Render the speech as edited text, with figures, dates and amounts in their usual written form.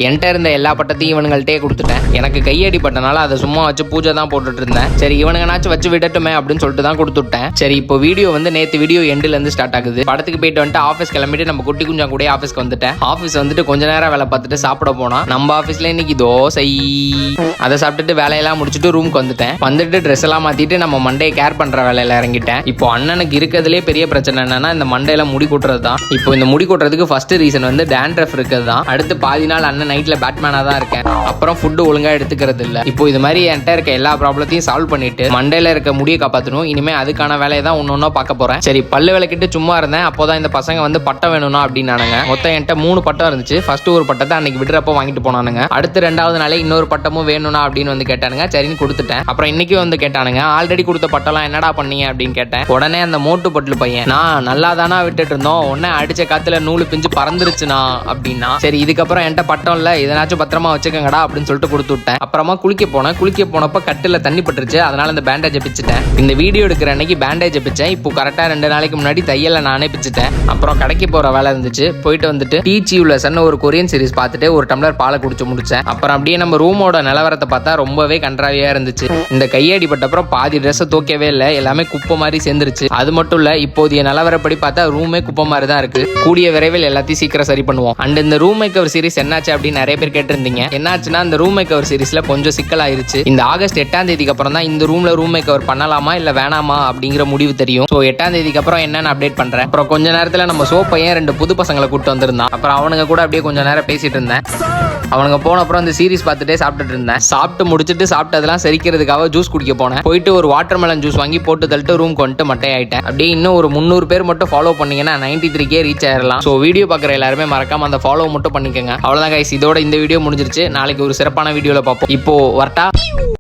என்கிட்ட இருந்த எல்லா பட்டத்தையும் இவனுங்கள்ட்டே கொடுத்துட்டேன். எனக்கு கையடி பட்டனால அதை சும்மா வச்சு பூஜை தான் போட்டுட்டு இருந்தேன். சரி இவனுங்கனாச்சும் வச்சு விடட்டுமே அப்படின்னு சொல்லிட்டு தான் கொடுத்துட்டேன். சரி இப்போ வீடியோ வந்து நேற்று வீடியோ எண்டில் இருந்து ஸ்டார்ட் ஆகுது. படத்துக்கு போயிட்டு வந்துட்டு ஆஃபீஸ் கிளம்பிட்டு நம்ம குட்டி குஞ்சா கூட ஆஃபீஸ்க்கு வந்துட்டேன். ஆஃபீஸ் வந்துட்டு கொஞ்ச நேரம் வேலை பார்த்துட்டு சாப்பிட போனா நம்ம ஆஃபீஸ்ல இன்னைக்கு தோசை. அதை சாப்பிட்டுட்டு வேலையெல்லாம் முடிச்சுட்டு ரூமுக்கு வந்துட்டு ட்ரெஸ் எல்லாம் மாத்திட்டு நம்ம மண்டையை கேர் பண்ற வேலையில இறங்கிட்டேன். இப்போ அண்ணனுக்கு இருக்கிறதுலே பெரிய பிரச்சனை என்னன்னா இந்த மண்டையில முடி கொட்டுறது தான். இப்போ இந்த முடி கொட்டுறதுக்கு ஃபர்ஸ்ட் ரீசன் வந்து டேண்ட்ரஃப் இருக்கிறது தான். அடுத்து பாதி நாள் அண்ணன் நைட்ல பேட்மேனா தான் இருக்கேன். அப்புறம் ஃபுட்டு ஒழுங்கா எடுத்துக்கிறது இல்ல. இப்போ இது மாதிரி என்கிட்ட இருக்க எல்லா ப்ராப்ளத்தையும் சால்வ் பண்ணிட்டு மண்டையில இருக்க முடியை காப்பாற்றணும். இனிமே அதுக்கான வேலையை தான் ஒன்னொன்னா பார்க்க போறேன். சரி பல்லு விளக்கிட்டு சும்மா இருந்தேன். அப்போதான் இந்த பசங்க வந்து பட்டம் வேணும்னா அப்படின்னானுங்க. மொத்தம் என்கிட்ட 3 பட்டம் இருந்துச்சு. ஃபர்ஸ்ட் ஒரு பட்டத்தை அன்னைக்கு விடுறப்ப வாங்கிட்டு போனானுங்க. அடுத்து 2வது நாளே இன்னொரு பட்டமும் வேணும்னா அப்படின்னு வந்து கேட்டானுங்க. சரின்னு கொடுத்துட்டேன். அப்புறம் இன்னைக்கு வந்து கேட்டானுங்க ஆல்ரெடி கொடுத்த பட்டம்லாம் என்னடா பண்ணீங்க அப்படின்னு கேட்டேன். உடனே அந்த மோட்டு பட்டல் பையன் நான் நல்லா தானா விட்டுட்டு இருந்தோம், உடனே அடிச்ச காத்துல நூலு பிஞ்சு பறந்துருச்சுனா அப்படின்னா. சரி இதுக்கப்புறம் என்கிட்ட பட்டம் இல்ல, இதனாச்சும் பத்திரமா வச்சுக்கங்கடா அப்படின்னு சொல்லிட்டு கொடுத்து விட்டேன். அப்புறமா குளிக்க போனப்ப கட்டில தண்ணி பட்டுருச்சு. அதனால இந்த பேண்டேஜ் பிச்சுட்டேன். இந்த வீடியோ எடுக்கிற அன்னைக்கு பேண்டேஜ் பிச்சேன். இப்போ கரெக்டா 2 நாளைக்கு முன்னாடி தையல நானே பிச்சுட்டேன். அப்புறம் கடைக்கு போற வேலை இருந்துச்சு. போயிட்டு வந்துட்டு டீச்சியுலசன் ஒரு கொரியன் சீரிஸ் பார்த்துட்டு ஒரு டம்ளர் பாலை குடிச்சு முடிச்சேன். அப்புறம் அப்படியே நம்ம ரூமோட நிலவரத்தை பார்த்தா ரொம்பவே கன்றாவியா இருந்துச்சு. இந்த கையடி பட்டப்புறம் பாதி ட்ரெஸ் தூக்கவே இல்லை, எல்லாமே குப்பை மாதிரி சேர்ந்துருச்சு. அது மட்டும் இல்ல இப்போதைய நிலவரப்படி பார்த்தா ரூமே குப்பை மாதிரி தான் இருக்கு. கூடிய விரைவில் எல்லாத்தையும் சீக்கிரம் சரி பண்ணுவோம். அண்ட் இந்த ரூம் மேக்கர் சீரிஸ் என்னாச்சு அப்படின்னு நிறைய பேர் கேட்டிருந்தீங்க. என்னாச்சுன்னா இந்த ரூம் மேக்கர் சீரிஸ்ல கொஞ்சம் சிக்கலாயிருச்சு. இந்த ஆகஸ்ட் 8ஆம் தேதிக்கு அப்புறம் தான் இந்த ரூம்ல ரூம் மேக்கர் பண்ணலாமா இல்ல வேணாமா அப்படிங்கிற முடிவு தெரியும். ஸோ 8ஆம் தேதிக்கு அப்புறம் என்னன்னு அப்டேட் பண்றேன். அப்புறம் கொஞ்ச நேரத்துல நம்ம சோப்பையன் 2 புது பசங்களை கூட்டு வந்திருந்தான். அப்புறம் அவனுங்க கூட அப்படியே கொஞ்ச நேரம் பேசிட்டு இருந்தேன். அவனுங்க போன அப்புறம் இந்த சீரிஸ் பார்த்துட்டே சாப்பிட்டுட்டு இருந்தேன். சாப்பிட்டு முடிச்சுட்டு சாப்பிட்டதெல்லாம் செரிக்கிறதுக்காக ஜூஸ் குடிக்க போனேன். போயிட்டு ஒரு வாட்டர்மெலன் ஜூஸ் வாங்கி போட்டு தள்ளிட்டு ரூம் கொண்டு மட்டை ஆயிட்டேன். அப்படியே இன்னும் ஒரு 300 பேர் மட்டும் ஃபாலோ பண்ணீங்கன்னா 93K ரீச் ஆயிடலாம். ஸோ வீடியோ பார்க்குற எல்லாருமே மறக்காம அந்த ஃபாலோ மட்டும் பண்ணிக்கோங்க. அவ்வளோதான் கைஸ், இதோட இந்த வீடியோ முடிஞ்சிருச்சு. நாளைக்கு ஒரு சிறப்பான வீடியோல பார்ப்போம். இப்போ வரட்டா.